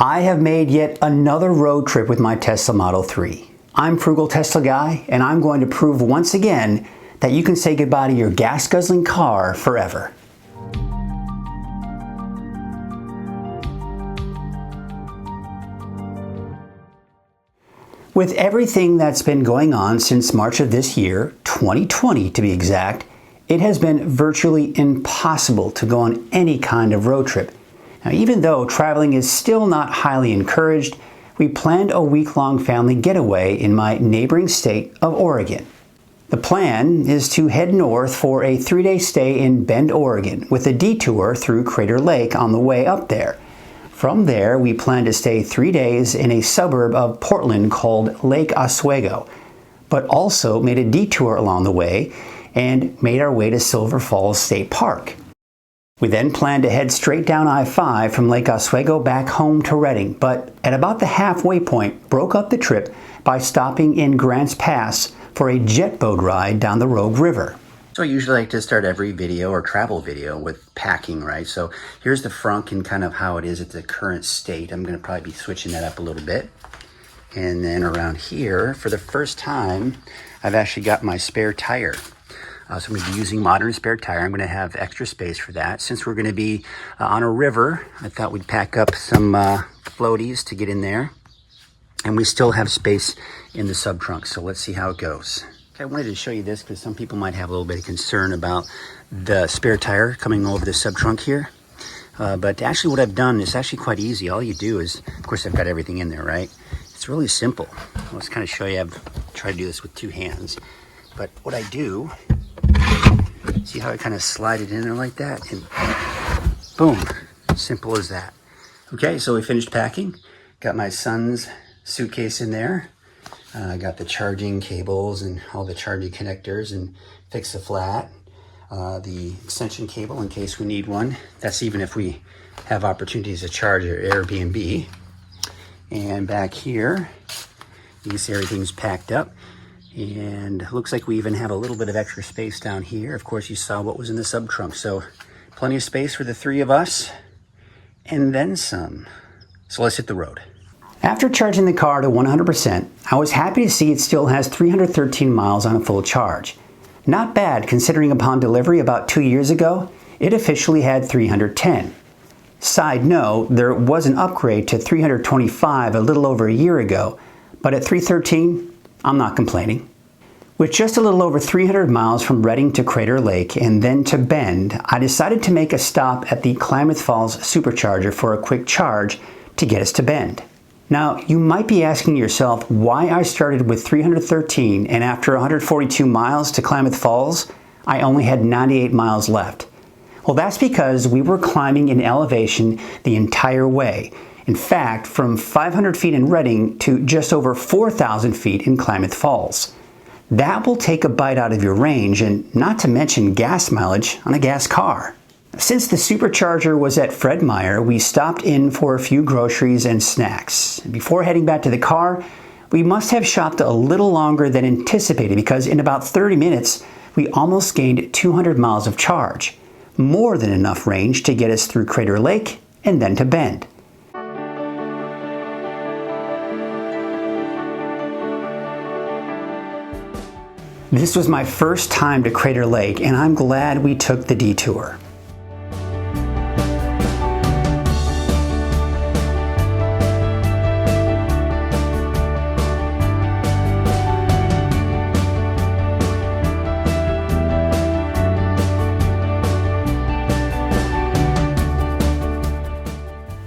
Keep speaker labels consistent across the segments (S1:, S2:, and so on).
S1: I have made yet another road trip with my Tesla Model 3. I'm Frugal Tesla Guy, and I'm going to prove once again that you can say goodbye to your gas-guzzling car forever. With everything that's been going on since March of this year, 2020 to be exact, it has been virtually impossible to go on any kind of road trip. Now, even though traveling is still not highly encouraged, we planned a week-long family getaway in my neighboring state of Oregon. The plan is to head north for a 3-day stay in Bend, Oregon, with a detour through Crater Lake on the way up there. From there, we plan to stay 3 days in a suburb of Portland called Lake Oswego, but also made a detour along the way and made our way to Silver Falls State Park. We then planned to head straight down I-5 from Lake Oswego back home to Redding, but at about the halfway point, broke up the trip by stopping in Grants Pass for a jet boat ride down the Rogue River. So I usually like to start every video or travel video with packing, right? So here's the front and kind of how it is at the current state. I'm going to probably be switching that up a little bit. And then around here, for the first time, I've actually got my spare tire. So I'm going to be using modern spare tire. I'm going to have extra space for that. Since we're going to be on a river, I thought we'd pack up some floaties to get in there. And we still have space in the sub-trunk, so let's see how it goes. Okay, I wanted to show you this because some people might have a little bit of concern about the spare tire coming over the sub-trunk here. But actually what I've done is actually quite easy. All you do is, of course I've got everything in there, right? It's really simple. Let's kind of show you. I've tried to do this with 2 hands. But what I do, see how I kind of slide it in there like that? And boom, simple as that. Okay, so we finished packing. Got my son's suitcase in there. Got the charging cables and all the charging connectors and fix a flat. The extension cable in case we need one. That's even if we have opportunities to charge at Airbnb. And back here, you can see everything's packed up. And looks like we even have a little bit of extra space down here. Of course, you saw what was in the sub-trunk. So plenty of space for the 3 of us and then some. So let's hit the road. After charging the car to 100%, I was happy to see it still has 313 miles on a full charge. Not bad considering upon delivery about 2 years ago, it officially had 310. Side note, there was an upgrade to 325 a little over a year ago, but at 313, I'm not complaining. With just a little over 300 miles from Redding to Crater Lake and then to Bend, I decided to make a stop at the Klamath Falls Supercharger for a quick charge to get us to Bend. Now, you might be asking yourself why I started with 313 and after 142 miles to Klamath Falls, I only had 98 miles left. Well, that's because we were climbing in elevation the entire way. In fact, from 500 feet in Redding to just over 4,000 feet in Klamath Falls. That will take a bite out of your range, and not to mention gas mileage on a gas car. Since the supercharger was at Fred Meyer, we stopped in for a few groceries and snacks. Before heading back to the car, we must have shopped a little longer than anticipated because in about 30 minutes, we almost gained 200 miles of charge. More than enough range to get us through Crater Lake and then to Bend. This was my first time to Crater Lake, and I'm glad we took the detour.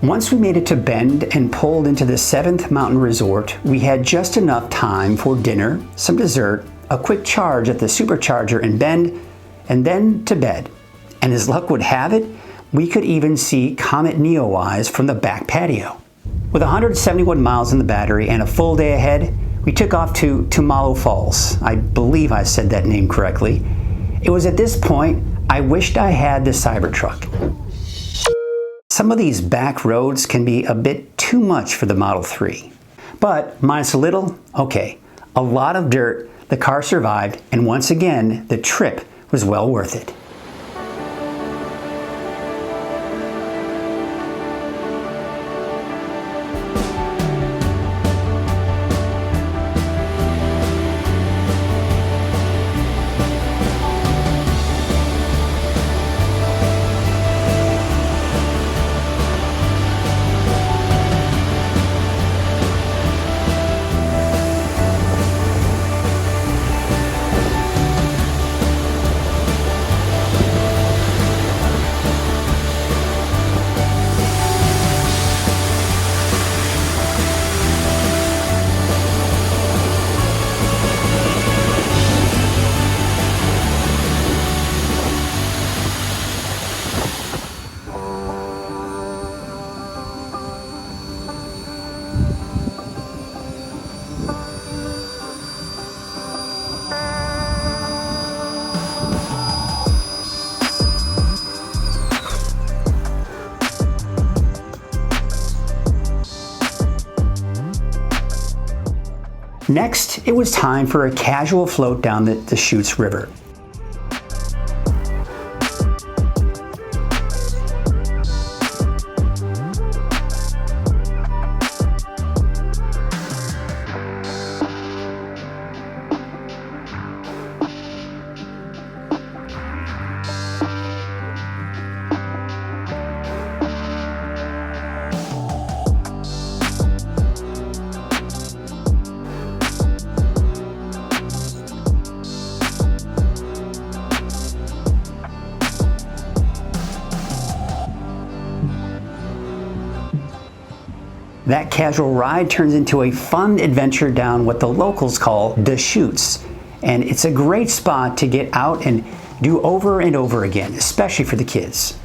S1: Once we made it to Bend and pulled into the 7th Mountain Resort, we had just enough time for dinner, some dessert, a quick charge at the supercharger in Bend, and then to bed. And as luck would have it, we could even see Comet Neowise from the back patio. With 171 miles in the battery and a full day ahead, we took off to Tumalo Falls. I believe I said that name correctly. It was at this point I wished I had the Cybertruck. Some of these back roads can be a bit too much for the Model 3. But minus a little, okay, a lot of dirt, the car survived, and once again, the trip was well worth it. Next, it was time for a casual float down the Deschutes River. That casual ride turns into a fun adventure down what the locals call Deschutes, and it's a great spot to get out and do over and over again, especially for the kids.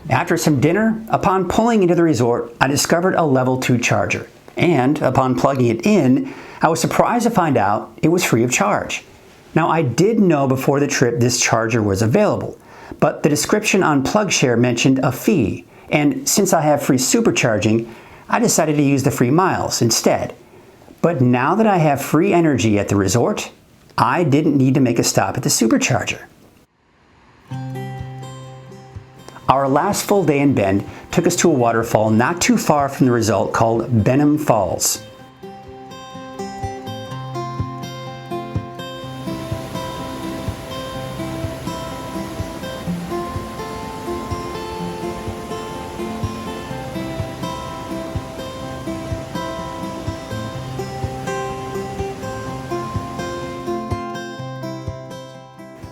S1: After some dinner, upon pulling into the resort, I discovered a level 2 charger. And upon plugging it in, I was surprised to find out it was free of charge. Now, I did know before the trip this charger was available, but the description on PlugShare mentioned a fee, and since I have free supercharging, I decided to use the free miles instead. But now that I have free energy at the resort, I didn't need to make a stop at the supercharger. Our last full day in Bend took us to a waterfall not too far from the resort called Benham Falls.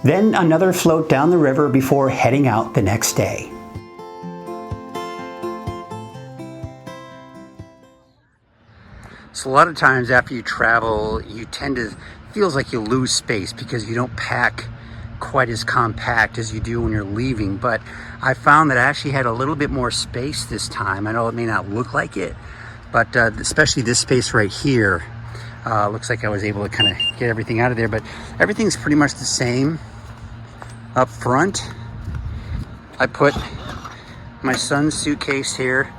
S1: Then another float down the river before heading out the next day. So a lot of times after you travel, you tend to, feels like you lose space because you don't pack quite as compact as you do when you're leaving. But I found that I actually had a little bit more space this time. I know it may not look like it, but especially this space right here, looks like I was able to kind of get everything out of there, but everything's pretty much the same. Up front, I put my son's suitcase here,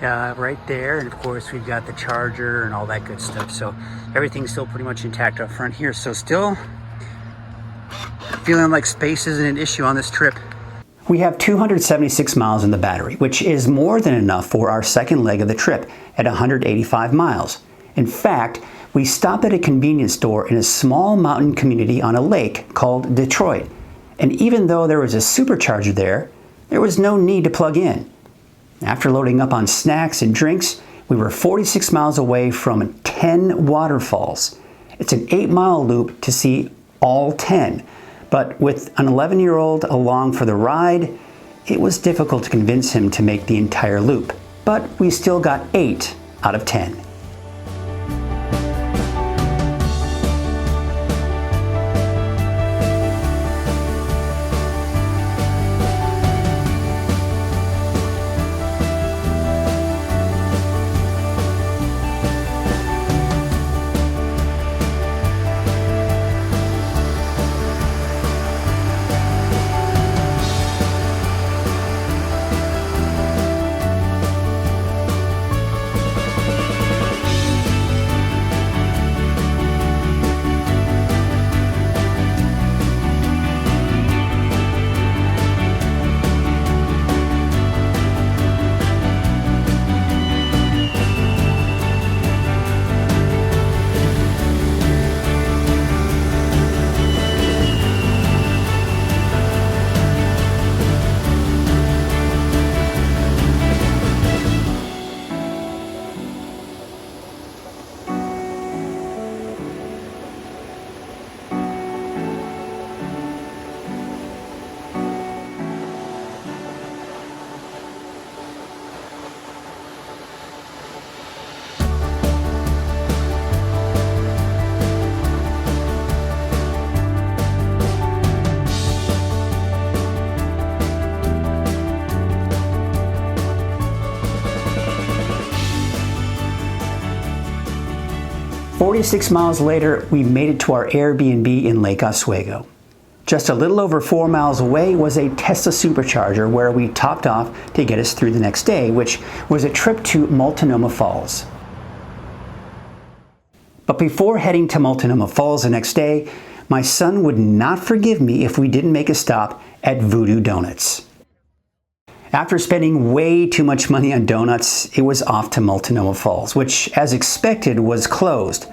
S1: right there, and of course we've got the charger and all that good stuff, so everything's still pretty much intact up front here. So still feeling like space isn't an issue on this trip. We have 276 miles in the battery, which is more than enough for our second leg of the trip at 185 miles. In fact, we stopped at a convenience store in a small mountain community on a lake called Detroit. And even though there was a supercharger there was no need to plug in. After loading up on snacks and drinks, we were 46 miles away from 10 waterfalls. It's an 8-mile loop to see all 10, but with an 11-year-old along for the ride, it was difficult to convince him to make the entire loop. But we still got 8 out of 10. 46 miles later, we made it to our Airbnb in Lake Oswego. Just a little over 4 miles away was a Tesla supercharger where we topped off to get us through the next day, which was a trip to Multnomah Falls. But before heading to Multnomah Falls the next day, my son would not forgive me if we didn't make a stop at Voodoo Donuts. After spending way too much money on donuts, it was off to Multnomah Falls, which, as expected, was closed.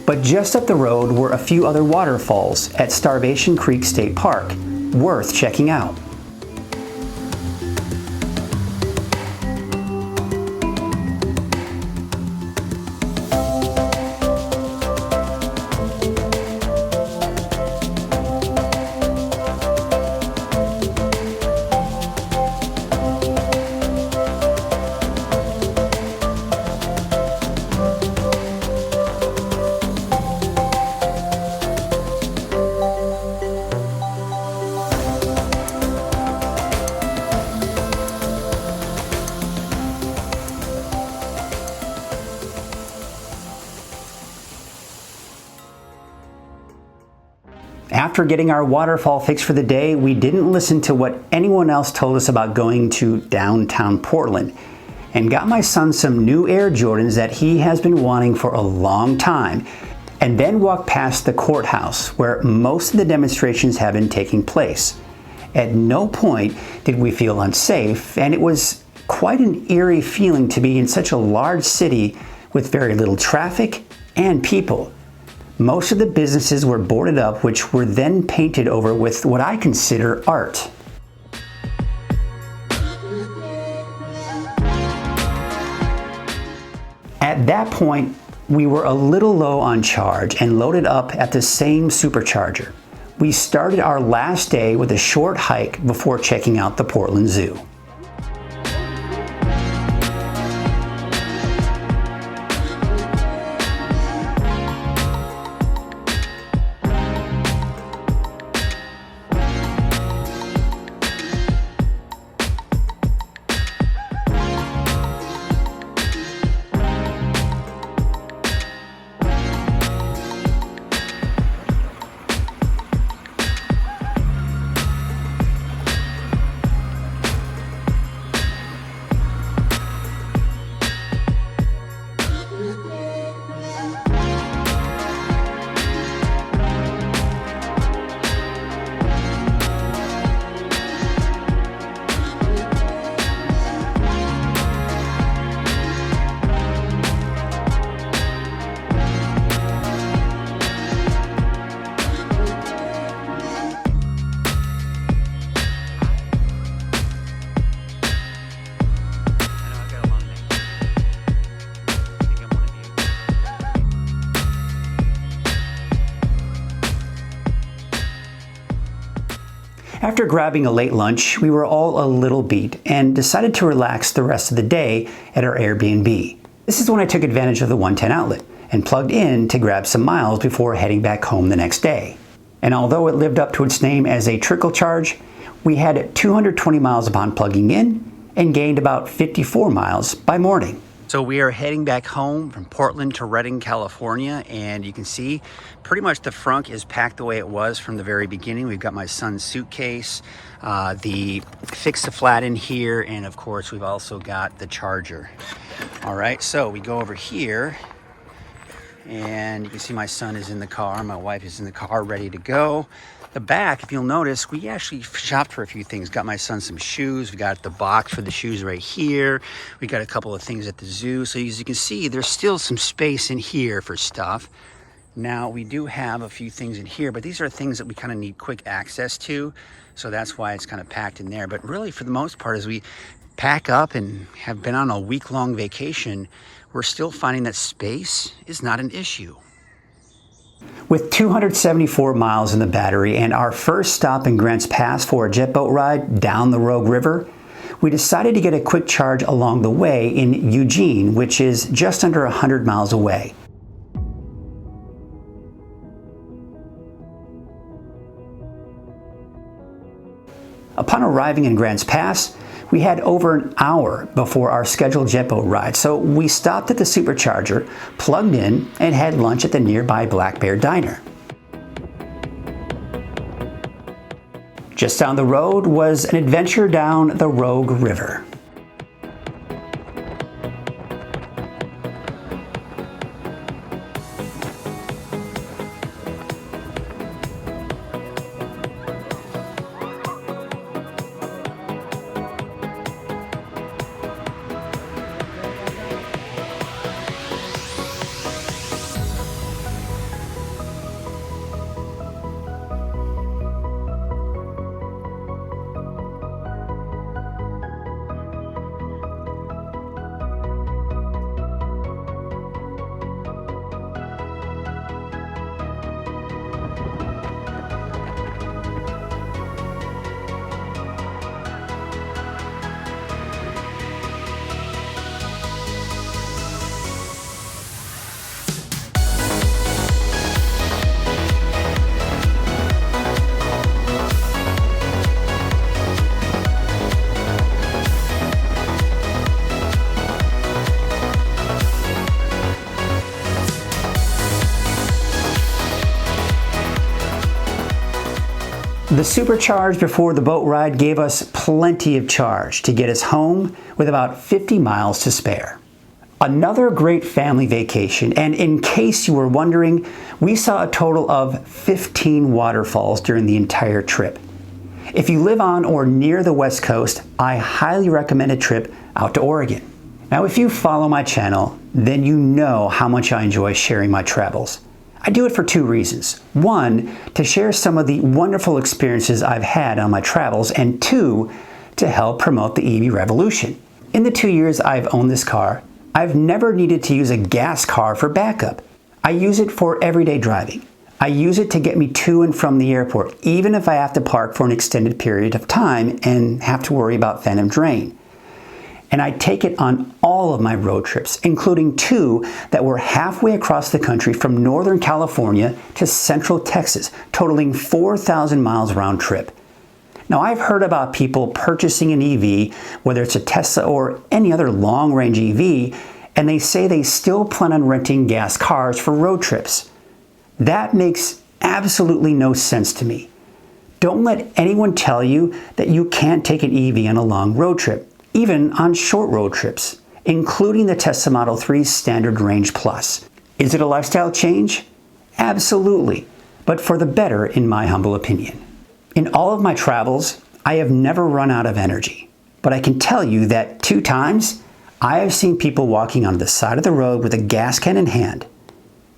S1: But just up the road were a few other waterfalls at Starvation Creek State Park, worth checking out. After getting our waterfall fix for the day, we didn't listen to what anyone else told us about going to downtown Portland and got my son some new Air Jordans that he has been wanting for a long time, and then walked past the courthouse where most of the demonstrations have been taking place. At no point did we feel unsafe, and it was quite an eerie feeling to be in such a large city with very little traffic and people. Most of the businesses were boarded up, which were then painted over with what I consider art. At that point, we were a little low on charge and loaded up at the same supercharger. We started our last day with a short hike before checking out the Portland Zoo. After grabbing a late lunch, we were all a little beat and decided to relax the rest of the day at our Airbnb. This is when I took advantage of the 110 outlet and plugged in to grab some miles before heading back home the next day. And although it lived up to its name as a trickle charge, we had 220 miles upon plugging in and gained about 54 miles by morning. So we are heading back home from Portland to Redding, California, and you can see pretty much the front is packed the way it was from the very beginning. We've got my son's suitcase, the fix-a-flat in here, and of course we've also got the charger. All right, so we go over here, and you can see my son is in the car, my wife is in the car ready to go. The back, if you'll notice, we actually shopped for a few things. Got my son some shoes. We got the box for the shoes right here. We got a couple of things at the zoo. So as you can see, there's still some space in here for stuff. Now, we do have a few things in here, but these are things that we kind of need quick access to. So that's why it's kind of packed in there. But really, for the most part, as we pack up and have been on a week-long vacation, we're still finding that space is not an issue. With 274 miles in the battery and our first stop in Grants Pass for a jet boat ride down the Rogue River, we decided to get a quick charge along the way in Eugene, which is just under 100 miles away. Upon arriving in Grants Pass, we had over an hour before our scheduled jet boat ride, so we stopped at the supercharger, plugged in, and had lunch at the nearby Black Bear Diner. Just down the road was an adventure down the Rogue River. The supercharge before the boat ride gave us plenty of charge to get us home with about 50 miles to spare. Another great family vacation, and in case you were wondering, we saw a total of 15 waterfalls during the entire trip. If you live on or near the West Coast, I highly recommend a trip out to Oregon. Now, if you follow my channel, then you know how much I enjoy sharing my travels. I do it for two reasons. One, to share some of the wonderful experiences I've had on my travels, and two, to help promote the EV revolution. In the 2 years I've owned this car, I've never needed to use a gas car for backup. I use it for everyday driving. I use it to get me to and from the airport, even if I have to park for an extended period of time and have to worry about phantom drain. And I take it on all of my road trips, including 2 that were halfway across the country from Northern California to Central Texas, totaling 4,000 miles round trip. Now, I've heard about people purchasing an EV, whether it's a Tesla or any other long-range EV, and they say they still plan on renting gas cars for road trips. That makes absolutely no sense to me. Don't let anyone tell you that you can't take an EV on a long road trip, even on short road trips, including the Tesla Model 3's Standard Range Plus. Is it a lifestyle change? Absolutely, but for the better in my humble opinion. In all of my travels, I have never run out of energy, but I can tell you that 2 times, I have seen people walking on the side of the road with a gas can in hand.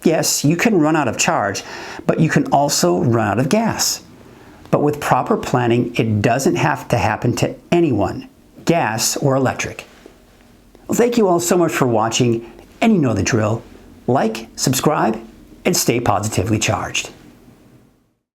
S1: Yes, you can run out of charge, but you can also run out of gas. But with proper planning, it doesn't have to happen to anyone, gas or electric. Well, thank you all so much for watching, and you know the drill. Like, subscribe, and stay positively charged.